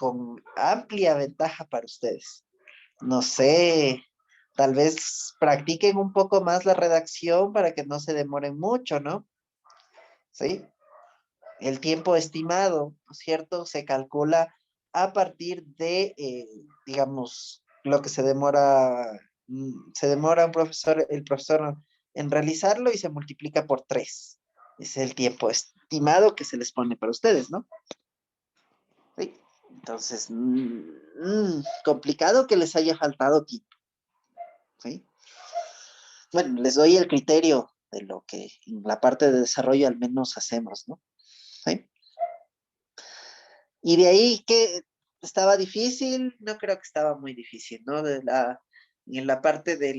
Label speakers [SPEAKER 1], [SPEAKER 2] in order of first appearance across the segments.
[SPEAKER 1] con amplia ventaja para ustedes. No sé, tal vez practiquen un poco más la redacción para que no se demoren mucho, ¿no? ¿Sí? El tiempo estimado, ¿no es cierto? Se calcula a partir de, digamos, lo que se demora un profesor, el profesor en realizarlo y se multiplica por 3. Es el tiempo estimado que se les pone para ustedes, ¿no? Sí. Entonces, complicado que les haya faltado tiempo, ¿sí? Bueno, les doy el criterio de lo que en la parte de desarrollo al menos hacemos, ¿no? ¿Sí? Y de ahí que estaba difícil, no creo que estaba muy difícil, ¿no? En la parte de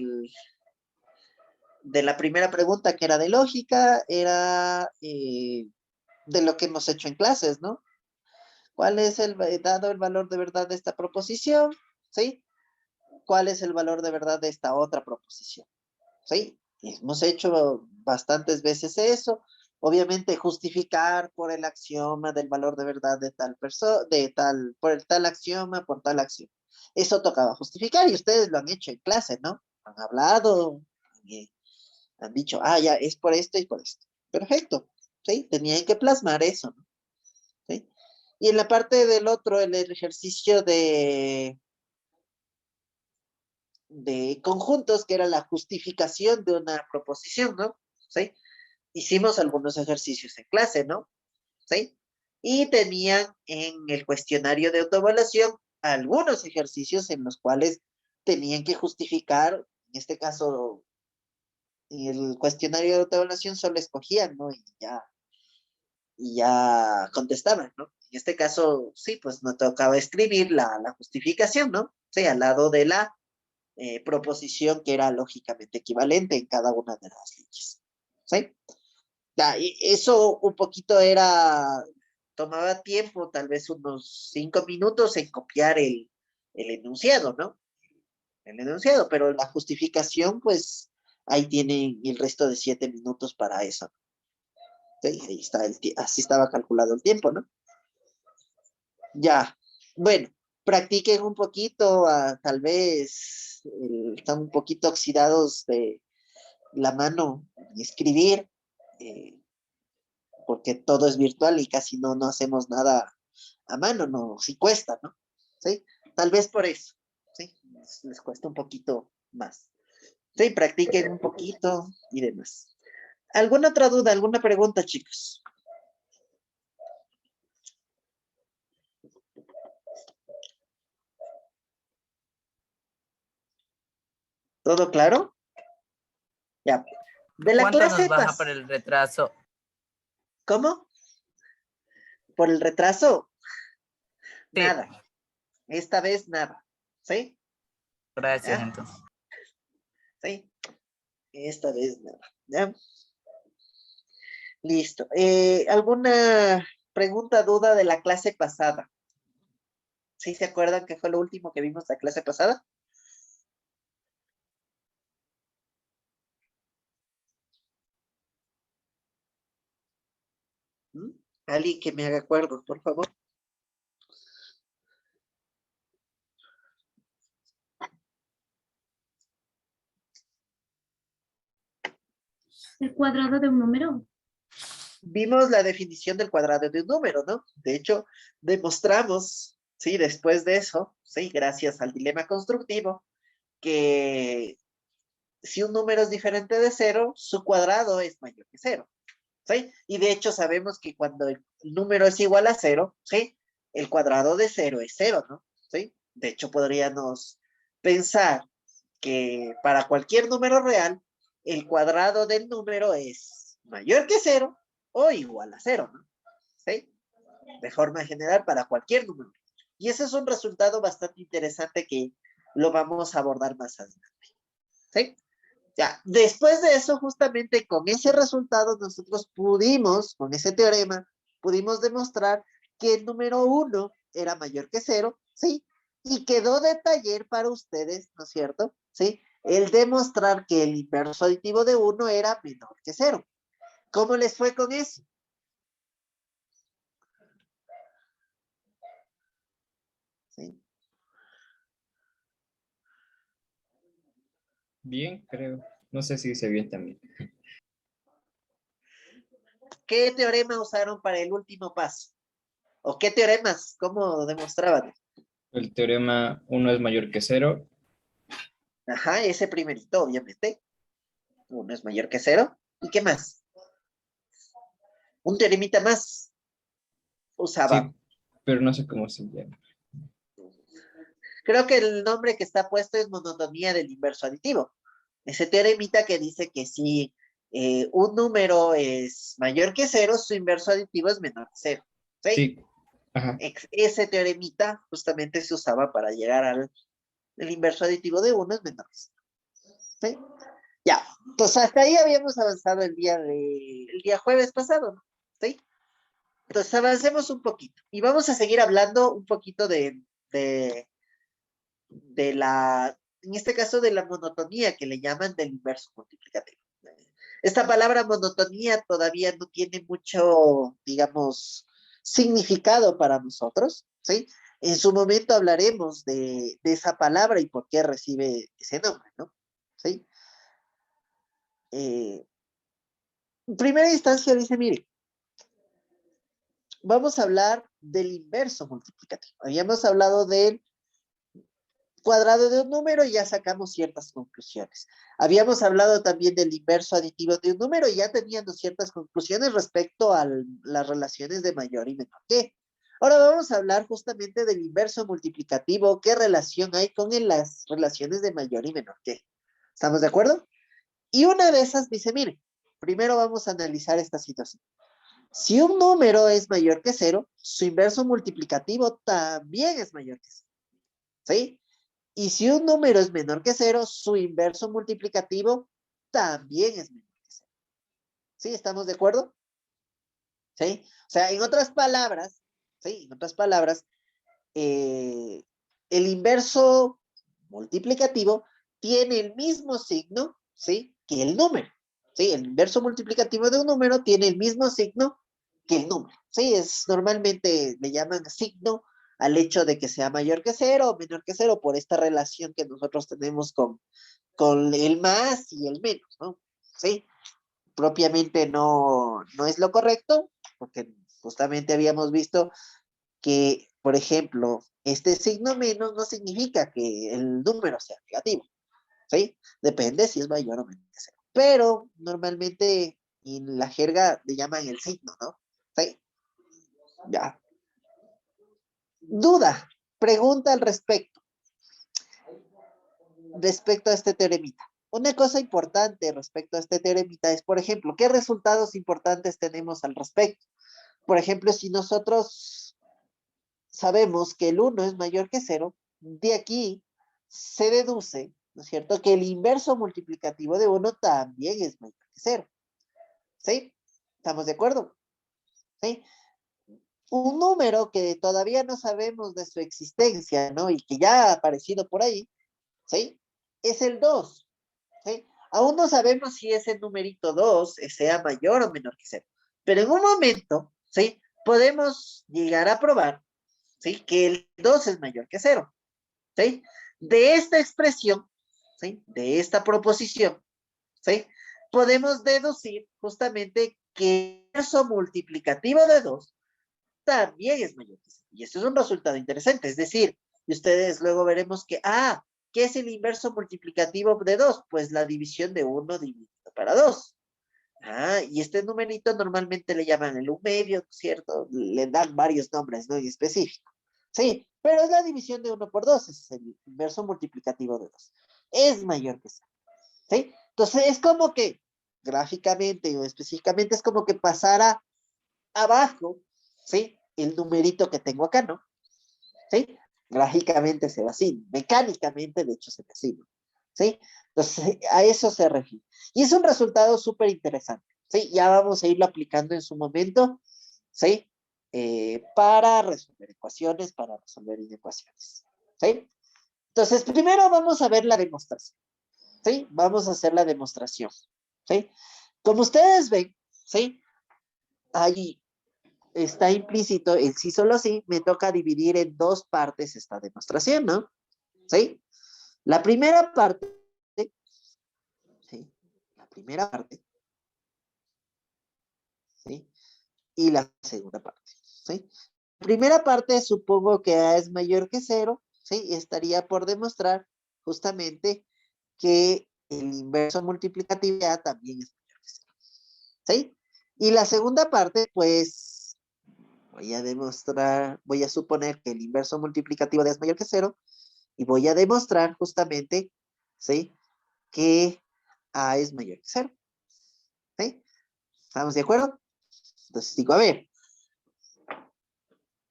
[SPEAKER 1] la primera pregunta que era de lógica, era de lo que hemos hecho en clases, ¿no? ¿Cuál es dado el valor de verdad de esta proposición? ¿Sí? ¿Cuál es el valor de verdad de esta otra proposición? ¿Sí? Hemos hecho bastantes veces eso. Obviamente justificar por el axioma del valor de verdad de tal persona, por el tal axioma, por tal acción. Eso tocaba justificar y ustedes lo han hecho en clase, ¿no? Han hablado, y han dicho, ah, ya, es por esto y por esto. Perfecto, ¿sí? Tenían que plasmar eso, ¿no? ¿Sí? Y en la parte del otro, el ejercicio de conjuntos, que era la justificación de una proposición, ¿no? ¿Sí? Hicimos algunos ejercicios en clase, ¿no? ¿Sí? Y tenían en el cuestionario de autoevaluación algunos ejercicios en los cuales tenían que justificar, en este caso, en el cuestionario de autoevaluación solo escogían, ¿no? Y ya contestaban, ¿no? En este caso, sí, pues nos tocaba escribir la justificación, ¿no? Sí, al lado de la proposición que era lógicamente equivalente en cada una de las leyes. ¿Sí? Ya, y eso un poquito tomaba tiempo, tal vez unos 5 minutos en copiar el enunciado, ¿no? El enunciado, pero la justificación, pues ahí tienen el resto de 7 minutos para eso. ¿Sí? Ahí está así estaba calculado el tiempo, ¿no? Ya, bueno, practiquen un poquito, tal vez están un poquito oxidados de la mano en escribir, eh, porque todo es virtual y casi no hacemos nada a mano, no, sí cuesta, ¿no? ¿Sí? Tal vez por eso, ¿sí? Les cuesta un poquito más. Sí, practiquen un poquito y demás. ¿Alguna otra duda, alguna pregunta, chicos? ¿Todo claro? Ya. De la
[SPEAKER 2] ¿Cuánto nos
[SPEAKER 1] clase
[SPEAKER 2] baja por el retraso?
[SPEAKER 1] ¿Cómo? ¿Por el retraso?
[SPEAKER 2] Sí,
[SPEAKER 1] Nada. Esta vez nada. ¿Sí?
[SPEAKER 2] gracias
[SPEAKER 1] ¿Ya?
[SPEAKER 2] entonces.
[SPEAKER 1] ¿Sí? Esta vez nada. ¿Ya? Listo. ¿Alguna pregunta, duda de la clase pasada? ¿Sí se acuerdan que fue lo último que vimos la clase pasada? ¿Mm? Alguien que me haga acuerdo, por favor.
[SPEAKER 3] El cuadrado de un número.
[SPEAKER 1] Vimos la definición del cuadrado de un número, ¿no? De hecho, demostramos, sí, después de eso, sí, gracias al dilema constructivo, que si un número es diferente de cero, su cuadrado es mayor que cero, ¿sí? Y de hecho sabemos que cuando el número es igual a cero, ¿sí? El cuadrado de cero es cero, ¿no? ¿Sí? De hecho, podríamos pensar que para cualquier número real, el cuadrado del número es mayor que cero o igual a cero, ¿no? ¿Sí? De forma general para cualquier número. Y ese es un resultado bastante interesante que lo vamos a abordar más adelante. ¿Sí? Ya, después de eso, justamente con ese resultado, nosotros pudimos, con ese teorema, pudimos demostrar que el número uno era mayor que cero, ¿sí? Y quedó de taller para ustedes, ¿no es cierto? ¿Sí? El demostrar que el inverso aditivo de uno era menor que cero. ¿Cómo les fue con eso? ¿sí?
[SPEAKER 4] Bien, creo. No sé si hice bien también.
[SPEAKER 1] ¿Qué teorema usaron para el último paso? ¿O qué teoremas? ¿Cómo demostraban?
[SPEAKER 4] El teorema 1 es mayor que 0.
[SPEAKER 1] Ajá, ese primerito, obviamente. 1 es mayor que 0. ¿Y qué más? Un teoremita más usaba.
[SPEAKER 4] Sí, pero no sé cómo se llama.
[SPEAKER 1] Creo que el nombre que está puesto es monotonía del inverso aditivo. Ese teoremita que dice que si un número es mayor que 0, su inverso aditivo es menor que 0. ¿Sí?
[SPEAKER 4] Sí, ajá.
[SPEAKER 1] Ese teoremita justamente se usaba para llegar al el inverso aditivo de 1 es menor que 0. ¿Sí? Ya, pues hasta ahí habíamos avanzado el día jueves pasado, ¿no? ¿Sí? Entonces avancemos un poquito y vamos a seguir hablando un poquito de, en este caso de la monotonía que le llaman del inverso multiplicativo. Esta palabra monotonía todavía no tiene mucho, digamos, significado para nosotros, ¿sí? En su momento hablaremos de esa palabra y por qué recibe ese nombre, ¿no? ¿Sí? En primera instancia dice, mire, vamos a hablar del inverso multiplicativo. Habíamos hablado del cuadrado de un número y ya sacamos ciertas conclusiones. Habíamos hablado también del inverso aditivo de un número y ya teníamos ciertas conclusiones respecto a las relaciones de mayor y menor que. Ahora vamos a hablar justamente del inverso multiplicativo, qué relación hay con las relaciones de mayor y menor que. ¿Estamos de acuerdo? Y una de esas dice, mire, primero vamos a analizar esta situación. Si un número es mayor que 0, su inverso multiplicativo también es mayor que 0. ¿Sí? Y si un número es menor que 0, su inverso multiplicativo también es menor que 0. ¿Sí? ¿Estamos de acuerdo? ¿Sí? O sea, en otras palabras, ¿sí? En otras palabras, el inverso multiplicativo tiene el mismo signo, ¿sí? Que el número. ¿Sí? El inverso multiplicativo de un número tiene el mismo signo que el número. ¿Sí? Es normalmente le llaman signo al hecho de que sea mayor que 0 o menor que 0 por esta relación que nosotros tenemos con el más y el menos, ¿no? ¿Sí? Propiamente no es lo correcto, porque justamente habíamos visto que, por ejemplo, este signo menos no significa que el número sea negativo, ¿sí? Depende si es mayor o menor que 0. Pero normalmente en la jerga le llaman el signo, ¿no? ¿Sí? Ya. Duda, pregunta al respecto a este teoremita. Una cosa importante respecto a este teoremita es, por ejemplo, ¿qué resultados importantes tenemos al respecto? Por ejemplo, si nosotros sabemos que el 1 es mayor que 0, de aquí se deduce, ¿no es cierto?, que el inverso multiplicativo de 1 también es mayor que 0. ¿Sí? ¿Estamos de acuerdo? ¿Sí? Un número que todavía no sabemos de su existencia, ¿no? Y que ya ha aparecido por ahí, ¿sí? Es el 2. ¿Sí? Aún no sabemos si ese numerito 2 sea mayor o menor que 0. Pero en un momento, ¿sí? Podemos llegar a probar, ¿sí? Que el 2 es mayor que 0. ¿Sí? De esta expresión, ¿sí? De esta proposición, ¿sí? Podemos deducir justamente que el inverso multiplicativo de 2 también es mayor que 0. Y esto es un resultado interesante. Es decir, y ustedes luego veremos que, ¿qué es el inverso multiplicativo de 2? Pues la división de 1 dividido para 2. Y este numerito normalmente le llaman el 1 medio, ¿cierto? Le dan varios nombres, ¿no? En específico. Sí, pero es la división de 1 por 2, es el inverso multiplicativo de 2. Es mayor que 0. ¿Sí? Entonces es como que, gráficamente o específicamente, es como que pasara abajo, ¿sí? El numerito que tengo acá, ¿no? ¿Sí? Gráficamente se ve así, mecánicamente, de hecho, se ve así, ¿no? ¿Sí? Entonces, a eso se refiere. Y es un resultado súper interesante, ¿sí? Ya vamos a irlo aplicando en su momento, ¿sí? Para resolver ecuaciones, para resolver inecuaciones, ¿sí? Entonces, primero vamos a ver la demostración, ¿sí? Vamos a hacer la demostración, ¿sí? Como ustedes ven, ¿sí? Hay está implícito el sí solo sí, me toca dividir en dos partes esta demostración, ¿no? ¿Sí? La primera parte, ¿sí? La primera parte, ¿sí? Y la segunda parte, ¿sí? La primera parte supongo que A es mayor que cero, ¿sí? Y estaría por demostrar justamente que el inverso multiplicativo de A también es mayor que cero, ¿sí? Y la segunda parte, pues, voy a demostrar, voy a suponer que el inverso multiplicativo de A es mayor que cero, y voy a demostrar justamente, ¿sí? Que A es mayor que cero, ¿sí? ¿Estamos de acuerdo? Entonces digo, a ver,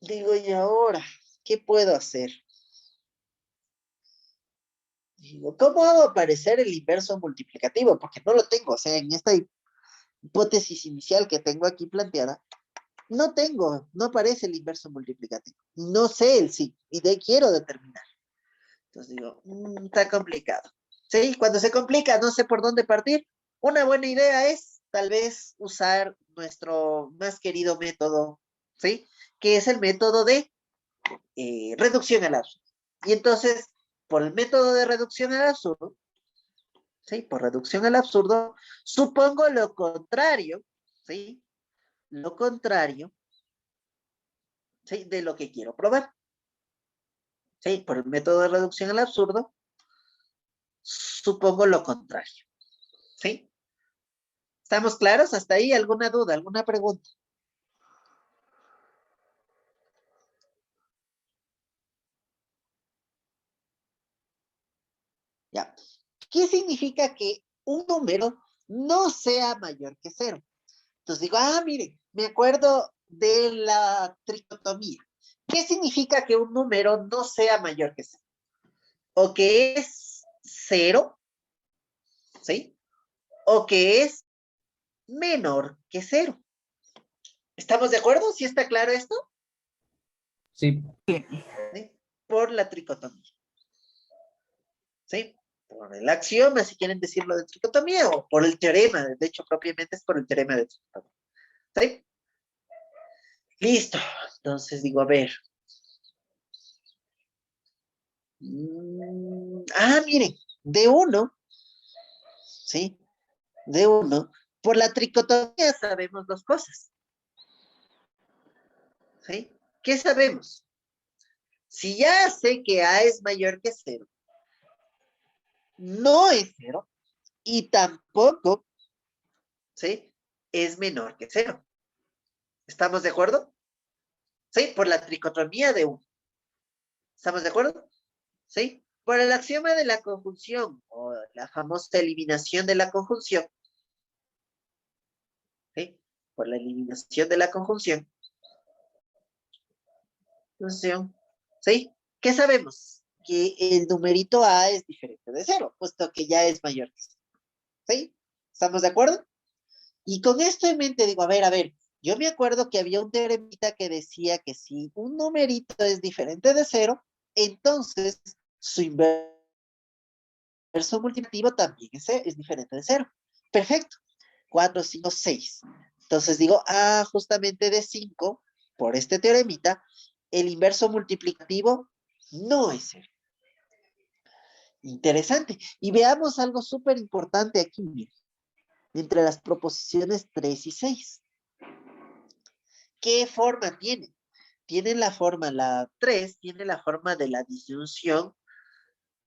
[SPEAKER 1] digo, ¿y ahora qué puedo hacer? Digo, ¿cómo hago aparecer el inverso multiplicativo? Porque no lo tengo, o sea, en esta hipótesis inicial que tengo aquí planteada, no aparece el inverso multiplicativo. No sé el sí, y de quiero determinar. Entonces digo, está complicado. Sí, cuando se complica, no sé por dónde partir. Una buena idea es tal vez usar nuestro más querido método, ¿sí? Que es el método de reducción al absurdo. Y entonces, por el método de reducción al absurdo, ¿sí? Por reducción al absurdo, supongo lo contrario, ¿sí? Lo contrario, ¿sí? De lo que quiero probar. ¿Sí? Por el método de reducción al absurdo, supongo lo contrario, ¿sí? ¿Estamos claros? ¿Hasta ahí alguna duda, alguna pregunta? Ya. ¿Qué significa que un número no sea mayor que cero? Entonces digo, mire, me acuerdo de la tricotomía. ¿Qué significa que un número no sea mayor que cero? O que es cero, ¿sí? O que es menor que cero. ¿Estamos de acuerdo? ¿Sí está claro esto?
[SPEAKER 4] Sí,
[SPEAKER 1] ¿Sí? Por la tricotomía. ¿Sí? Por el axioma, si quieren decirlo de tricotomía, o por el teorema, de hecho, propiamente es por el teorema de tricotomía. ¿Sí? Listo. Entonces digo, a ver. Miren, de uno, ¿sí? De uno, por la tricotomía sabemos dos cosas, ¿sí? ¿Qué sabemos? Si ya sé que A es mayor que cero, no es cero, y tampoco, ¿sí? Es menor que cero. ¿Estamos de acuerdo? Sí, por la tricotomía de uno. ¿Estamos de acuerdo? ¿Sí? Por el axioma de la conjunción, o la famosa eliminación de la conjunción, ¿sí? Por la eliminación de la conjunción, ¿sí? ¿Qué sabemos? Que el numerito A es diferente de cero, puesto que ya es mayor que cero, ¿sí? ¿Estamos de acuerdo? Y con esto en mente digo, a ver, yo me acuerdo que había un teoremita que decía que si un numerito es diferente de cero, entonces su inverso multiplicativo también es diferente de cero. Perfecto. 4, 5, 6. Entonces digo, justamente de 5, por este teoremita, el inverso multiplicativo no es cero. Interesante. Y veamos algo súper importante aquí, miren, entre las proposiciones 3 y 6. ¿Qué forma tienen? Tienen la forma, la 3 tiene la forma de la disyunción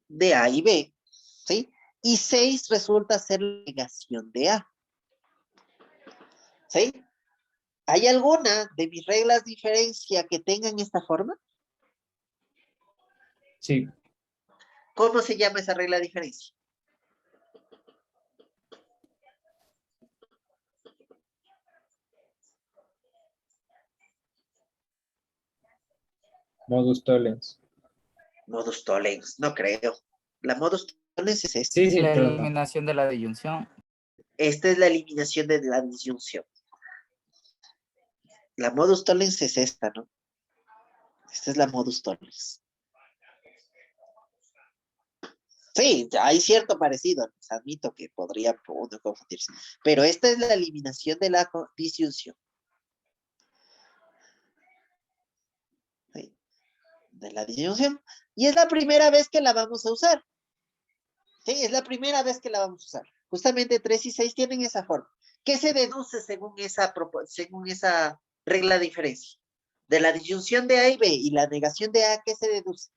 [SPEAKER 1] de A y B, ¿sí? Y 6 resulta ser la negación de A, ¿sí? ¿Hay alguna de mis reglas de diferencia que tengan esta forma?
[SPEAKER 4] sí.
[SPEAKER 1] ¿Cómo se llama esa regla de diferencia?
[SPEAKER 4] Modus tollens.
[SPEAKER 1] Modus tollens, no creo. La modus tollens es esta.
[SPEAKER 4] Sí, sí,
[SPEAKER 2] La
[SPEAKER 4] perdón.
[SPEAKER 2] eliminación de la disyunción.
[SPEAKER 1] Esta es la eliminación de la disyunción. La modus tollens es esta, ¿no? Esta es la modus tollens. Sí, hay cierto parecido, les admito que podría uno confundirse, pero esta es la eliminación de la disyunción. de la disyunción. Y es la primera vez que la vamos a usar. Sí, es la primera vez que la vamos a usar. Justamente 3 y 6 tienen esa forma. ¿Qué se deduce según esa regla de diferencia? De la disyunción de A y B y la negación de A, ¿qué se deduce?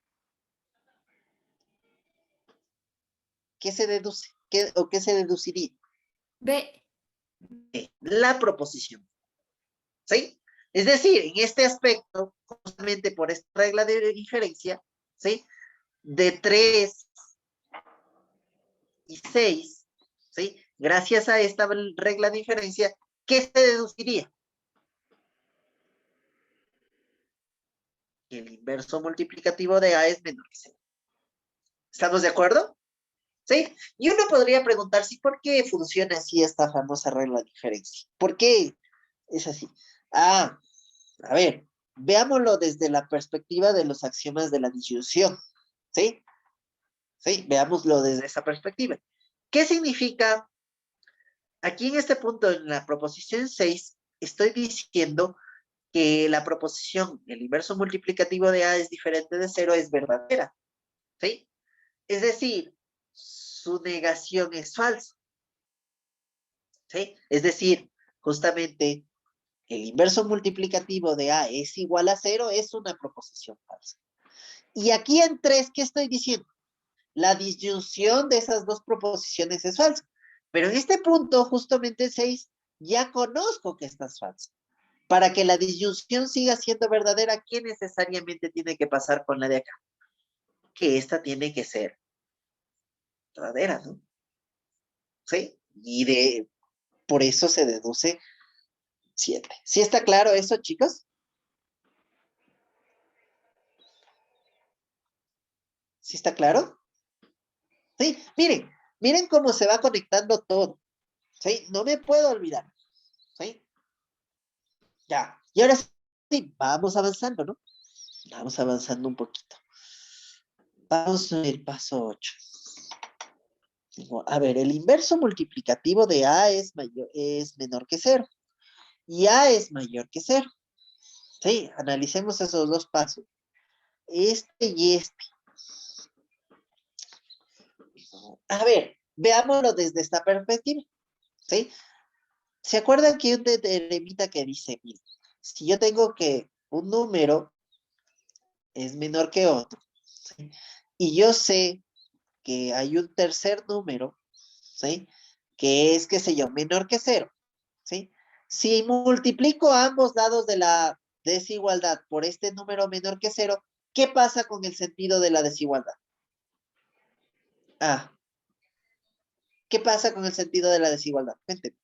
[SPEAKER 1] ¿Qué se deduce? ¿Qué se deduciría?
[SPEAKER 3] B.
[SPEAKER 1] La proposición. ¿Sí? Es decir, en este aspecto, justamente por esta regla de diferencia, ¿sí? De 3 y 6, ¿sí? Gracias a esta regla de diferencia, ¿qué se deduciría? Que el inverso multiplicativo de A es menor que 0. ¿Estamos de acuerdo? ¿Sí? Y uno podría preguntarse, ¿por qué funciona así esta famosa regla de diferencia? ¿Por qué es así? Ah, a ver, veámoslo desde la perspectiva de los axiomas de la disyunción, ¿sí? Sí, veámoslo desde esa perspectiva. ¿Qué significa? Aquí en este punto, en la proposición 6, estoy diciendo que la proposición, el inverso multiplicativo de A es diferente de 0, es verdadera, ¿sí? Es decir, su negación es falsa, ¿sí? Es decir, justamente el inverso multiplicativo de A es igual a 0 es una proposición falsa. Y aquí en 3, ¿qué estoy diciendo? La disyunción de esas dos proposiciones es falsa. Pero en este punto, justamente en 6, ya conozco que esta es falsa. Para que la disyunción siga siendo verdadera, ¿qué necesariamente tiene que pasar con la de acá? Que esta tiene que ser verdadera, ¿no? ¿Sí? Por eso se deduce 7. ¿Sí está claro eso, chicos? ¿Sí está claro? Sí, miren cómo se va conectando todo. ¿Sí? No me puedo olvidar. ¿Sí? Ya. Y ahora sí, vamos avanzando, ¿no? Vamos avanzando un poquito. Vamos al paso 8. A ver, el inverso multiplicativo de A es menor que 0. Y A es mayor que 0. Sí, analicemos esos dos pasos. Este y este. A ver, veámoslo desde esta perspectiva. ¿Sí? ¿Se acuerdan que hay un teoremita que dice, mire, si yo tengo que un número es menor que otro, ¿sí? Y yo sé que hay un tercer número, ¿sí? Que es, qué sé yo, menor que 0, ¿sí? Si multiplico ambos lados de la desigualdad por este número menor que 0, ¿qué pasa con el sentido de la desigualdad? Ah, ¿qué pasa con el sentido de la desigualdad? Cuéntenme.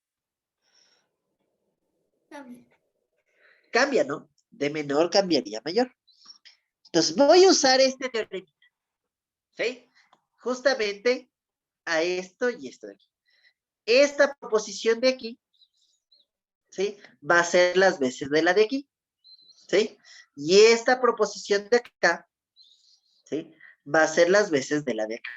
[SPEAKER 1] Cambia, ¿no? De menor cambiaría a mayor. Entonces voy a usar este teorema, ¿sí? Justamente a esto y esto de aquí. Esta proposición de aquí, ¿sí? Va a ser las veces de la de aquí, ¿sí? Y esta proposición de acá, ¿sí? Va a ser las veces de la de acá.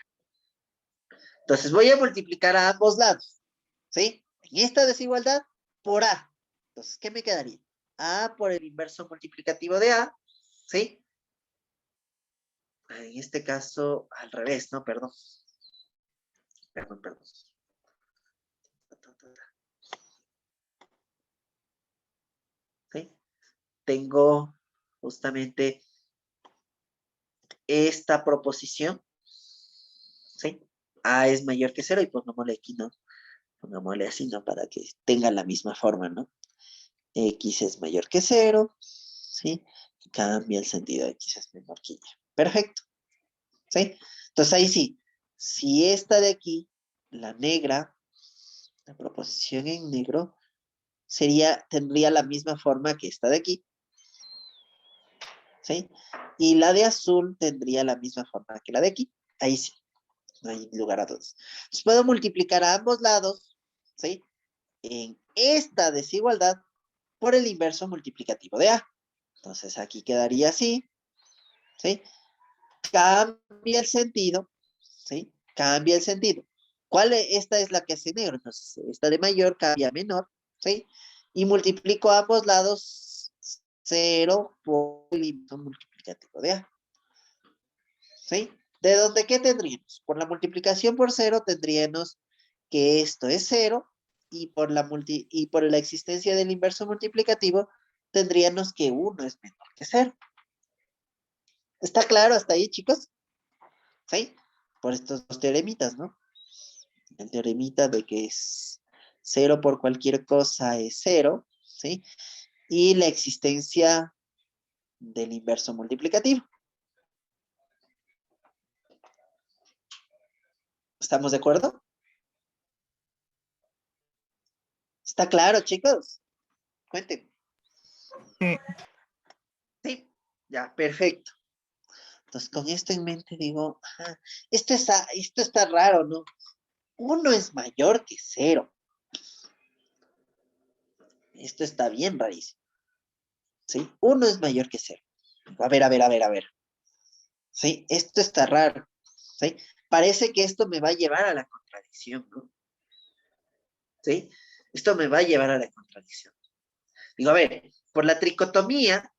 [SPEAKER 1] Entonces voy a multiplicar a ambos lados, ¿sí? En esta desigualdad por A. Entonces, ¿qué me quedaría? A por el inverso multiplicativo de A, ¿sí? En este caso, al revés, ¿no? Perdón. Perdón. ¿Sí? Tengo justamente esta proposición, ¿sí? A es mayor que 0 y pongámosle aquí, ¿no? Pongámosle así, ¿no? Para que tenga la misma forma, ¿no? X es mayor que 0, ¿sí? Cambia el sentido de X es menor que Y. Perfecto, ¿sí? Entonces ahí sí, si esta de aquí, la negra, la proposición en negro, tendría la misma forma que esta de aquí, ¿sí? Y la de azul tendría la misma forma que la de aquí. Ahí sí, no hay lugar a dudas. Entonces puedo multiplicar a ambos lados, ¿sí? En esta desigualdad por el inverso multiplicativo de A. Entonces aquí quedaría así, ¿sí? Cambia el sentido, ¿sí? Cambia el sentido. Esta es la que hace negro, entonces esta de mayor cambia a menor, ¿sí? Y multiplico a ambos lados 0 por el inverso multiplicativo de A. ¿Sí? ¿De dónde qué tendríamos? Por la multiplicación por cero tendríamos que esto es cero y y por la existencia del inverso multiplicativo tendríamos que uno es menor que cero. ¿Está claro hasta ahí, chicos? ¿Sí? Por estos dos teoremitas, ¿no? El teoremita de que es cero por cualquier cosa es cero, ¿sí? Y la existencia del inverso multiplicativo. ¿Estamos de acuerdo? ¿Está claro, chicos? Cuenten.
[SPEAKER 2] Sí.
[SPEAKER 1] Sí, ya, perfecto. Entonces, con esto en mente digo, ajá, esto está raro, ¿no? Uno es mayor que cero. Esto está bien rarísimo. ¿Sí? Uno es mayor que cero. A ver, a ver, a ver, a ver. ¿Sí? Esto está raro. ¿Sí? Parece que esto me va a llevar a la contradicción, ¿no? ¿Sí? Esto me va a llevar a la contradicción. Digo, a ver, por la tricotomía,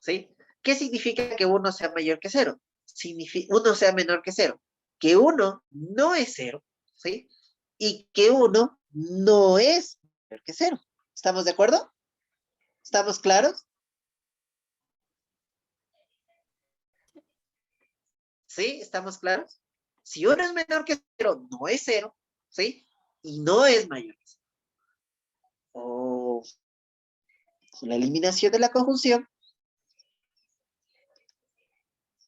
[SPEAKER 1] ¿sí? ¿Qué significa que uno sea mayor que cero? Significa uno sea menor que cero. Que uno no es cero, ¿sí? Y que uno no es mayor que cero. ¿Estamos de acuerdo? ¿Estamos claros? ¿Sí? ¿Estamos claros? Si uno es menor que cero, no es cero, ¿sí? Y no es mayor que cero. O la eliminación de la conjunción,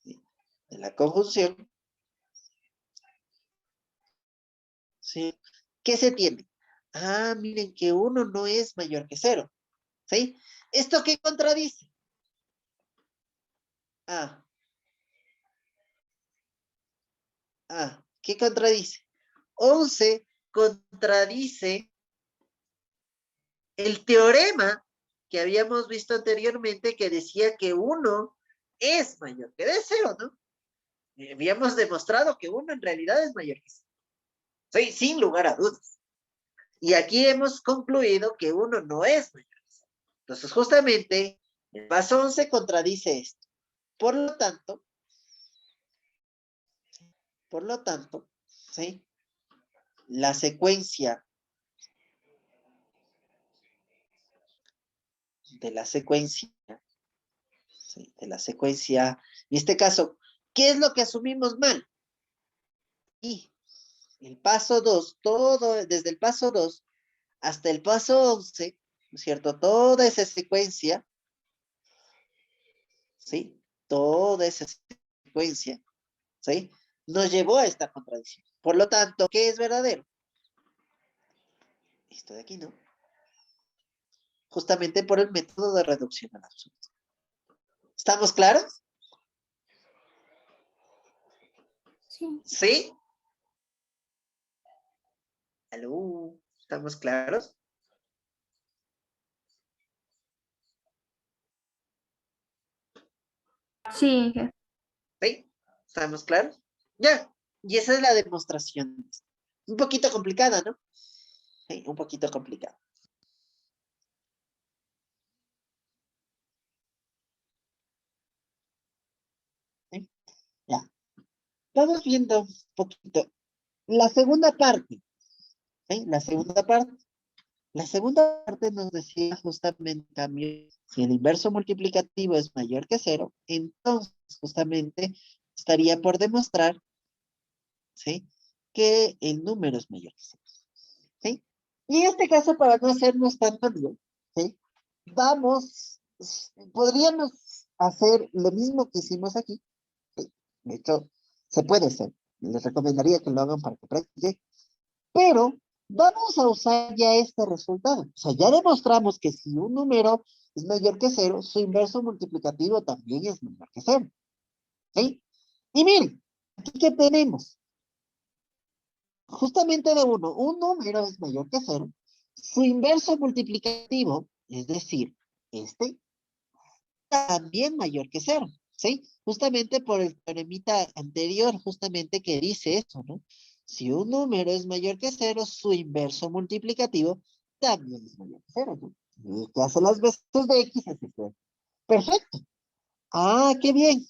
[SPEAKER 1] ¿sí? De la conjunción, ¿sí? ¿Qué se tiene? Ah, miren que uno no es mayor que cero, ¿sí? ¿Esto qué contradice? Ah, ¿qué contradice? 11 contradice el teorema que habíamos visto anteriormente que decía que uno es mayor que de cero, ¿no? Habíamos demostrado que uno en realidad es mayor que cero. Sí, sin lugar a dudas. Y aquí hemos concluido que uno no es mayor que cero. Entonces, justamente, el paso 11 contradice esto. Por lo tanto, ¿sí? La secuencia de la secuencia, ¿sí? De la secuencia, en este caso, ¿qué es lo que asumimos mal? Y el paso 2, todo, desde el paso 2 hasta el paso 11, ¿no es cierto? Toda esa secuencia, ¿sí? Toda esa secuencia, ¿sí? Nos llevó a esta contradicción. Por lo tanto, ¿qué es verdadero? Esto de aquí, ¿no? Justamente por el método de reducción al absoluto. ¿Estamos claros?
[SPEAKER 3] Sí.
[SPEAKER 1] ¿Sí? ¿Aló? ¿Estamos claros?
[SPEAKER 3] Sí, jefe.
[SPEAKER 1] ¿Sí? ¿Estamos claros? Ya. Y esa es la demostración. Un poquito complicada, ¿no? Sí, un poquito complicada. ¿Sí? Ya. Vamos viendo un poquito. La segunda parte. ¿Sí? La segunda parte nos decía justamente, en cambio, si el inverso multiplicativo es mayor que cero, entonces justamente estaría por demostrar, ¿sí? Que el número es mayor que cero, ¿sí? Y en este caso, para no hacernos tanto lío, ¿sí? Podríamos hacer lo mismo que hicimos aquí, ¿sí? De hecho, se puede hacer. Les recomendaría que lo hagan para que practiquen. Pero vamos a usar ya este resultado. O sea, ya demostramos que si un número es mayor que cero, su inverso multiplicativo también es mayor que cero. ¿Sí? Y miren, aquí que tenemos, justamente de uno, un número es mayor que cero, su inverso multiplicativo, es decir, este, también mayor que cero. ¿Sí? Justamente por el teoremita anterior, justamente que dice eso, ¿no? Si un número es mayor que cero, su inverso multiplicativo también es mayor que cero, ¿no? Y que hace las veces de x, así que, perfecto. Ah, qué bien.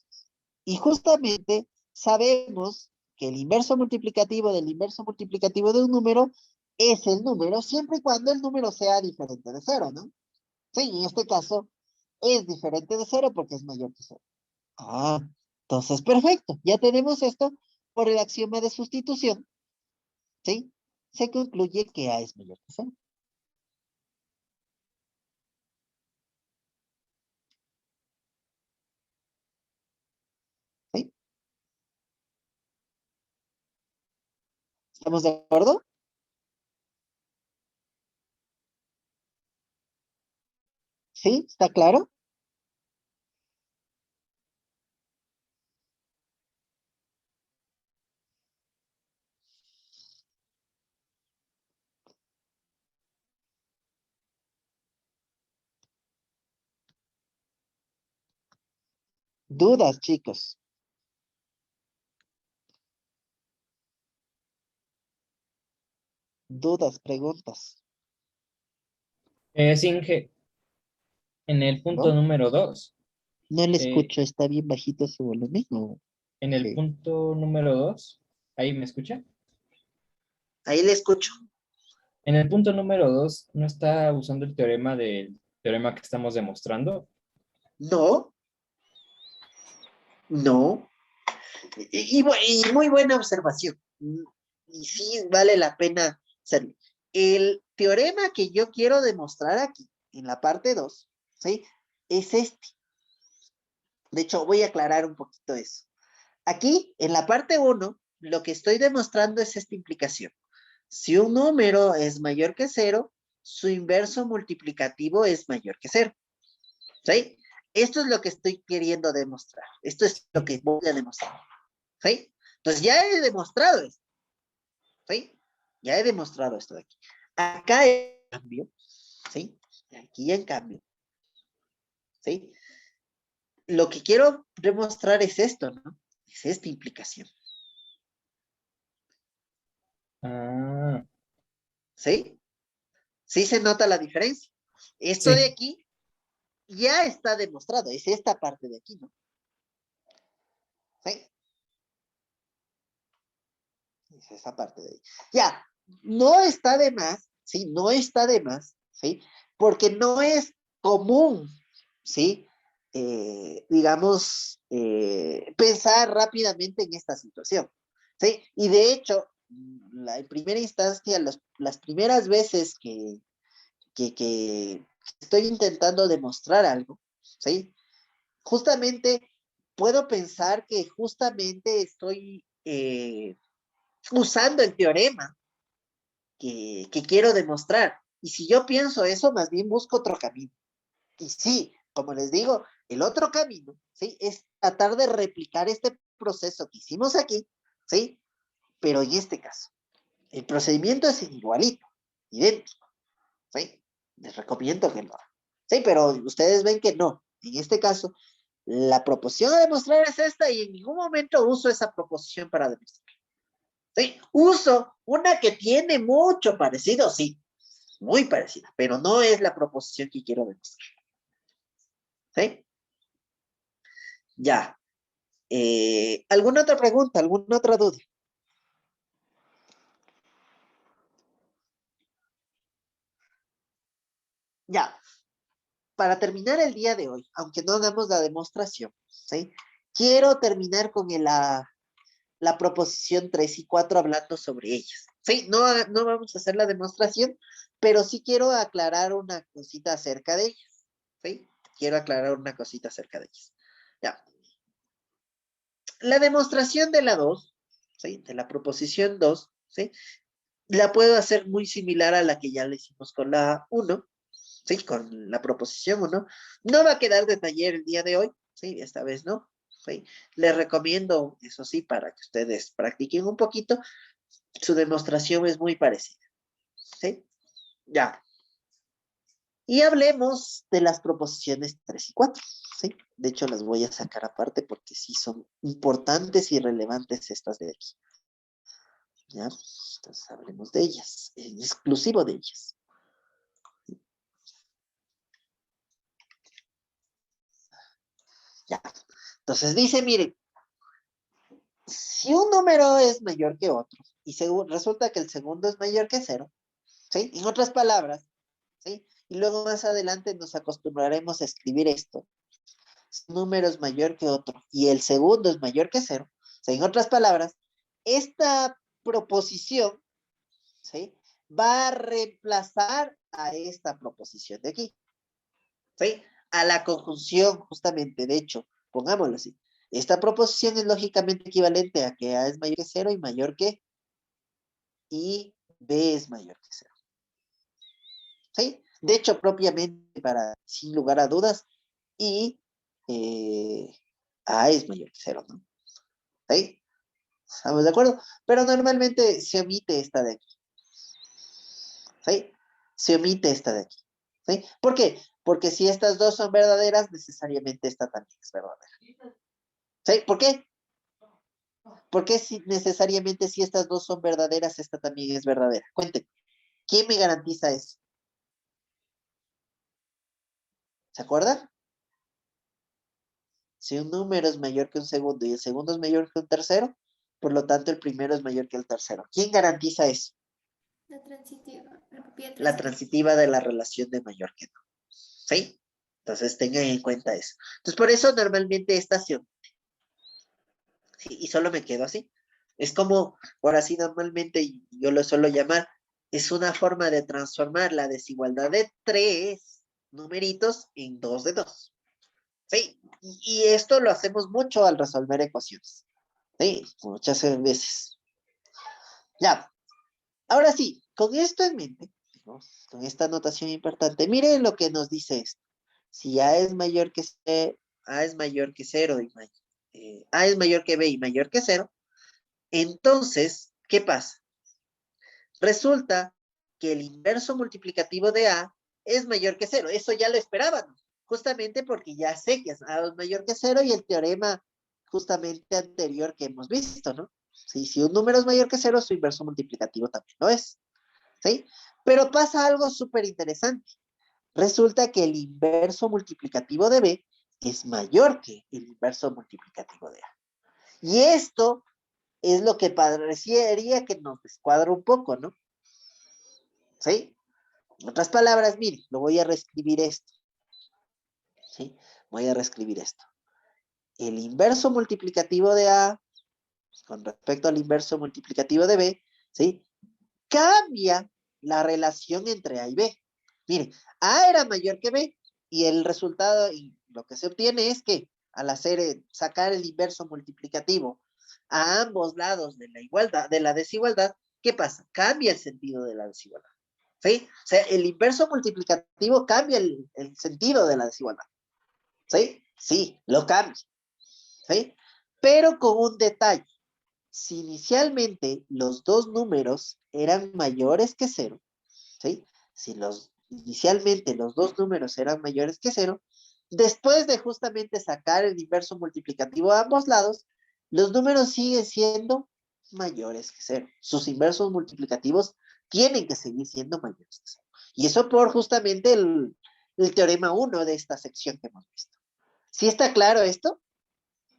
[SPEAKER 1] Y justamente sabemos que el inverso multiplicativo del inverso multiplicativo de un número es el número siempre y cuando el número sea diferente de cero, ¿no? Sí, en este caso es diferente de cero porque es mayor que cero. Ah, entonces perfecto. Ya tenemos esto por el axioma de sustitución, ¿sí? Se concluye que A es mayor que cero. ¿Sí? ¿Estamos de acuerdo? ¿Sí? ¿Está claro? Dudas, chicos. Dudas, preguntas.
[SPEAKER 4] Inge, en el punto
[SPEAKER 1] ¿No?
[SPEAKER 4] número 2,
[SPEAKER 1] No le escucho, está bien bajito su volumen. ¿O?
[SPEAKER 4] en el
[SPEAKER 1] Sí.
[SPEAKER 4] punto número 2, ¿ahí me escucha?
[SPEAKER 1] Ahí le escucho.
[SPEAKER 4] En el punto número 2, ¿no está usando el teorema del teorema que estamos demostrando?
[SPEAKER 1] No, no. Y muy buena observación. Y sí, vale la pena hacerlo. El teorema que yo quiero demostrar aquí, en la parte 2, ¿sí? Es este. De hecho, voy a aclarar un poquito eso. Aquí, en la parte 1, lo que estoy demostrando es esta implicación. Si un número es mayor que cero, su inverso multiplicativo es mayor que cero. ¿Sí? Esto es lo que estoy queriendo demostrar. Esto es lo que voy a demostrar. ¿Sí? Entonces ya he demostrado esto. ¿Sí? Ya he demostrado esto de aquí. Acá en cambio, ¿sí? Aquí en cambio, ¿sí? Lo que quiero demostrar es esto, ¿no? Es esta implicación.
[SPEAKER 4] Ah,
[SPEAKER 1] ¿Sí? Sí se nota la diferencia. Esto de
[SPEAKER 4] sí.
[SPEAKER 1] aquí ya está demostrado, es esta parte de aquí, ¿no? ¿Sí? Es esa parte de ahí. Ya, no está de más, ¿sí? No está de más, ¿sí? Porque no es común, ¿sí? Digamos, pensar rápidamente en esta situación, ¿sí? Y de hecho, en primera instancia, las primeras veces que estoy intentando demostrar algo, ¿sí? Justamente puedo pensar que justamente estoy usando el teorema que quiero demostrar. Y si yo pienso eso, más bien busco otro camino. Y sí, como les digo, el otro camino, ¿sí? Es tratar de replicar este proceso que hicimos aquí, ¿sí? Pero en este caso, el procedimiento es igualito, idéntico, ¿sí? Les recomiendo que lo hagan. Sí, pero ustedes ven que no. En este caso, la proposición a demostrar es esta y en ningún momento uso esa proposición para demostrar. ¿Sí? Uso una que tiene mucho parecido, sí, muy parecida, pero no es la proposición que quiero demostrar. ¿Sí? Ya. ¿Alguna otra pregunta? ¿Alguna otra duda? Ya. Para terminar el día de hoy, aunque no hagamos la demostración, ¿sí? Quiero terminar con la proposición 3 y 4 hablando sobre ellas. Sí, no, no vamos a hacer la demostración, pero sí quiero aclarar una cosita acerca de ellas. ¿Sí? Quiero aclarar una cosita acerca de ellas. Ya. La demostración de la 2, ¿sí? De la proposición 2, ¿sí? La puedo hacer muy similar a la que ya le hicimos con la 1, ¿sí? Con la proposición 1. No va a quedar de taller el día de hoy, ¿sí? Esta vez no, ¿sí? Les recomiendo, eso sí, para que ustedes practiquen un poquito, su demostración es muy parecida, ¿sí? Ya. Y hablemos de las proposiciones 3 y 4, ¿sí? De hecho, las voy a sacar aparte porque sí son importantes y relevantes estas de aquí. ¿Ya? Entonces hablemos de ellas, en exclusivo de ellas. Ya. Entonces dice, miren, si un número es mayor que otro, y resulta que el segundo es mayor que cero, ¿sí? En otras palabras, ¿sí? Y luego más adelante nos acostumbraremos a escribir esto. Si un número es mayor que otro y el segundo es mayor que cero, o sea, en otras palabras, esta proposición, ¿sí? Va a reemplazar a esta proposición de aquí, ¿sí? A la conjunción, justamente, de hecho, pongámoslo así. Esta proposición es lógicamente equivalente a que A es mayor que cero y mayor que, y B es mayor que cero. ¿Sí? De hecho, propiamente, para, sin lugar a dudas, y A es mayor que cero, ¿no? ¿Sí? ¿Estamos de acuerdo? Pero normalmente se omite esta de aquí. ¿Sí? Se omite esta de aquí. ¿Sí? ¿Por qué? Porque si estas dos son verdaderas, necesariamente esta también es verdadera. ¿Sí? ¿Por qué? Porque si necesariamente si estas dos son verdaderas, esta también es verdadera. Cuenten, ¿quién me garantiza eso? ¿Se acuerdan? Si un número es mayor que un segundo y el segundo es mayor que un tercero, por lo tanto el primero es mayor que el tercero. ¿Quién garantiza eso?
[SPEAKER 3] La transitiva, la propiedad
[SPEAKER 1] La
[SPEAKER 3] transitiva.
[SPEAKER 1] transitiva de la relación de mayor que no. ¿Sí? Entonces tengan en cuenta eso. Entonces por eso normalmente esta se omite. ¿Sí? Y solo me quedo así. Es como, ahora sí normalmente yo lo suelo llamar, es una forma de transformar la desigualdad de tres numeritos en dos de dos. ¿Sí? Y esto lo hacemos mucho al resolver ecuaciones. Sí, muchas veces. Ya, ahora sí, con esto en mente, ¿no? Con esta anotación importante, miren lo que nos dice esto. Si A es mayor que C, A es mayor que cero y A es mayor que B y mayor que cero, entonces, ¿qué pasa? Resulta que el inverso multiplicativo de A es mayor que cero. Eso ya lo esperábamos, justamente porque ya sé que A es mayor que cero y el teorema justamente anterior que hemos visto, ¿no? Sí, si un número es mayor que cero, su inverso multiplicativo también lo es, ¿sí? Pero pasa algo súper interesante. Resulta que el inverso multiplicativo de B es mayor que el inverso multiplicativo de A. Y esto es lo que parecería que nos descuadra un poco, ¿no? ¿Sí? En otras palabras, miren, lo voy a reescribir esto. ¿Sí? Voy a reescribir esto. El inverso multiplicativo de A con respecto al inverso multiplicativo de B, ¿sí? Cambia la relación entre A y B. Miren, A era mayor que B y el resultado, y lo que se obtiene es que al hacer, sacar el inverso multiplicativo a ambos lados de la igualdad, de la desigualdad, ¿qué pasa? Cambia el sentido de la desigualdad. ¿Sí? O sea, el inverso multiplicativo cambia el sentido de la desigualdad. ¿Sí? Sí, lo cambia. ¿Sí? Pero con un detalle. Si inicialmente los dos números eran mayores que cero, ¿sí? Si inicialmente los dos números eran mayores que cero, después de justamente sacar el inverso multiplicativo a ambos lados, los números siguen siendo mayores que cero. Sus inversos multiplicativos tienen que seguir siendo mayores que cero. Y eso por justamente el teorema 1 de esta sección que hemos visto. ¿Sí está claro esto?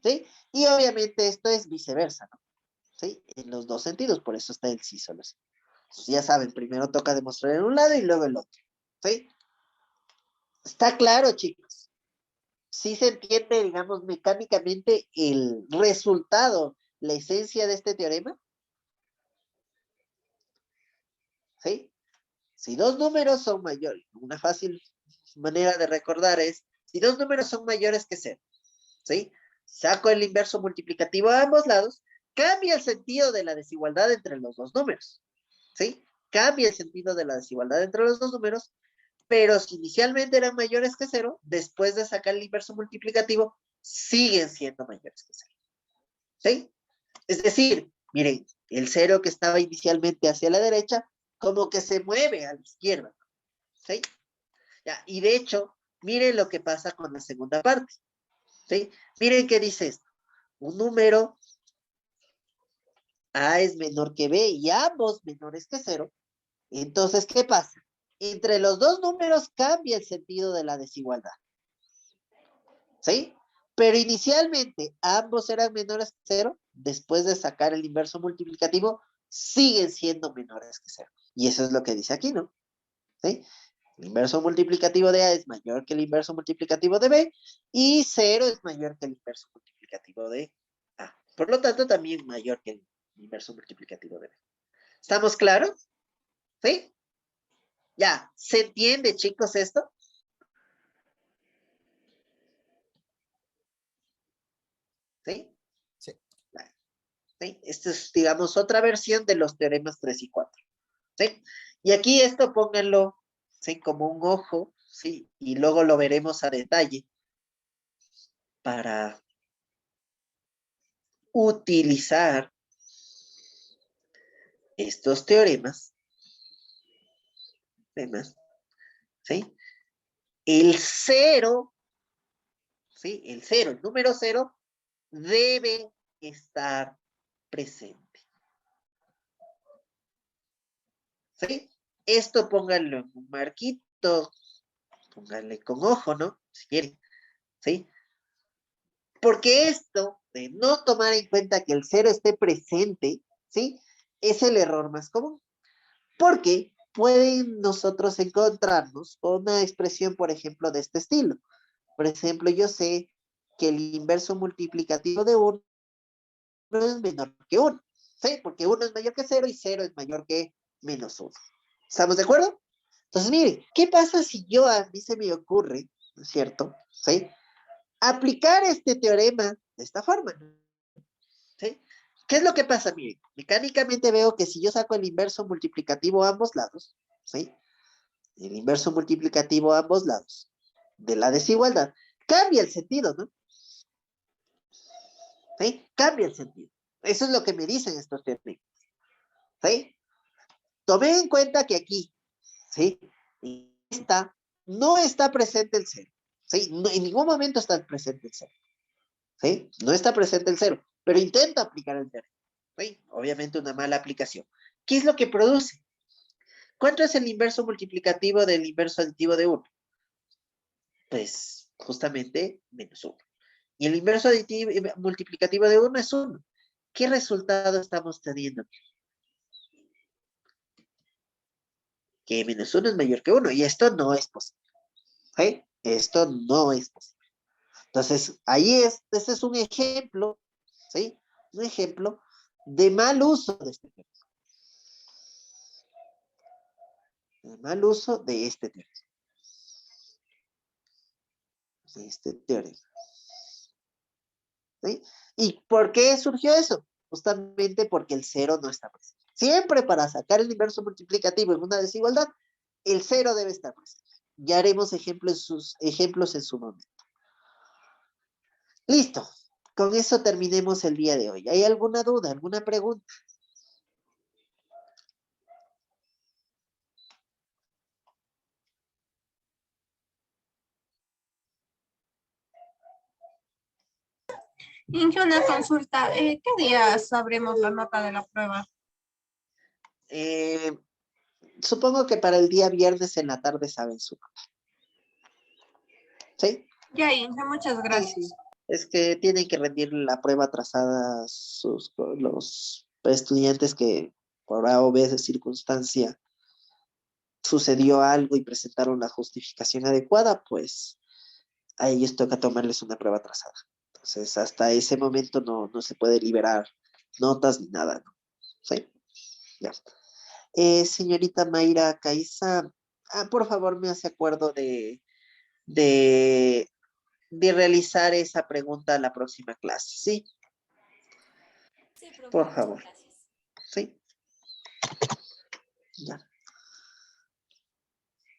[SPEAKER 1] ¿Sí? Y obviamente esto es viceversa, ¿no? ¿Sí? En los dos sentidos, por eso está el sí solo sí. Entonces, ya saben, primero toca demostrar en un lado y luego el otro. ¿Sí? Está claro, chicos. Sí se entiende, digamos, mecánicamente el resultado, la esencia de este teorema. ¿Sí? Si dos números son mayores, una fácil manera de recordar es, si dos números son mayores que cero, ¿sí? Saco el inverso multiplicativo a ambos lados, cambia el sentido de la desigualdad entre los dos números, ¿sí? Cambia el sentido de la desigualdad entre los dos números, pero si inicialmente eran mayores que cero, después de sacar el inverso multiplicativo, siguen siendo mayores que cero, ¿sí? Es decir, miren, el cero que estaba inicialmente hacia la derecha, como que se mueve a la izquierda, ¿sí? Ya, y de hecho, miren lo que pasa con la segunda parte, ¿sí? Miren qué dice esto. Un número A es menor que B y ambos menores que cero. Entonces, ¿qué pasa? Entre los dos números cambia el sentido de la desigualdad. ¿Sí? Pero inicialmente ambos eran menores que cero, después de sacar el inverso multiplicativo, siguen siendo menores que cero. Y eso es lo que dice aquí, ¿no? ¿Sí? El inverso multiplicativo de A es mayor que el inverso multiplicativo de B y cero es mayor que el inverso multiplicativo de A. Por lo tanto, también mayor que el inverso multiplicativo de B. ¿Estamos claros? ¿Sí? Ya, ¿se entiende, chicos, esto? ¿Sí?
[SPEAKER 5] Sí.
[SPEAKER 1] Vale. ¿Sí? Esta es, digamos, otra versión de los teoremas 3 y 4. ¿Sí? Y aquí esto pónganlo, ¿sí? Como un ojo, ¿sí? Y luego lo veremos a detalle para utilizar estos teoremas, ¿sí? El cero, ¿sí? El número cero, debe estar presente. ¿Sí? Esto pónganlo en un marquito, pónganle con ojo, ¿no? Si quieren, ¿sí? Porque esto de no tomar en cuenta que el cero esté presente, ¿sí? Es el error más común. Porque pueden nosotros encontrarnos con una expresión, por ejemplo, de este estilo. Por ejemplo, yo sé que el inverso multiplicativo de 1 es menor que 1, ¿sí? Porque 1 es mayor que 0 y 0 es mayor que menos 1. ¿Estamos de acuerdo? Entonces, mire, ¿qué pasa si yo a mí se me ocurre, ¿no es cierto? ¿Sí? Aplicar este teorema de esta forma, ¿sí? ¿Qué es lo que pasa? Miren, mecánicamente veo que si yo saco el inverso multiplicativo a ambos lados, ¿sí? El inverso multiplicativo a ambos lados de la desigualdad, cambia el sentido, ¿no? ¿Sí? Cambia el sentido. Eso es lo que me dicen estos teoremas, ¿sí? Tomé en cuenta que aquí, ¿sí? No está presente el cero, ¿sí? No, en ningún momento está presente el cero, ¿sí? No está presente el cero, pero intento aplicar el teorema, ¿sí? Obviamente una mala aplicación. ¿Qué es lo que produce? ¿Cuánto es el inverso multiplicativo del inverso aditivo de 1? Pues justamente menos 1. Y el inverso aditivo, multiplicativo de 1 es 1. ¿Qué resultado estamos teniendo? Que menos 1 es mayor que 1 y esto no es posible. ¿Sí? Esto no es posible. Entonces, este es un ejemplo, ¿sí? Un ejemplo de mal uso de este teorema. De mal uso de este teorema. De este teorema. ¿Sí? ¿Y por qué surgió eso? Justamente porque el cero no está presente. Siempre para sacar el inverso multiplicativo en una desigualdad, el cero debe estar presente. Ya haremos ejemplos en su momento. Listo. Con eso terminemos el día de hoy. ¿Hay alguna duda, alguna pregunta?
[SPEAKER 6] Inge, una consulta. ¿Qué días sabremos la nota de la prueba?
[SPEAKER 1] Supongo que para el día viernes en la tarde saben su nota. ¿Sí?
[SPEAKER 6] Ya, Inge, muchas
[SPEAKER 1] Sí,
[SPEAKER 6] gracias.
[SPEAKER 1] sí. Es que tienen que rendir la prueba atrasada los estudiantes que por A o B de circunstancia sucedió algo y presentaron la justificación adecuada, pues a ellos toca tomarles una prueba atrasada. Entonces, hasta ese momento no se puede liberar notas ni nada, ¿no? ¿Sí? Ya. Señorita Mayra Caiza, por favor me hace acuerdo de, de realizar esa pregunta a la próxima clase, ¿sí?
[SPEAKER 7] Sí, profe,
[SPEAKER 1] Por
[SPEAKER 7] muchas
[SPEAKER 1] favor,
[SPEAKER 7] gracias.
[SPEAKER 1] ¿sí? Ya.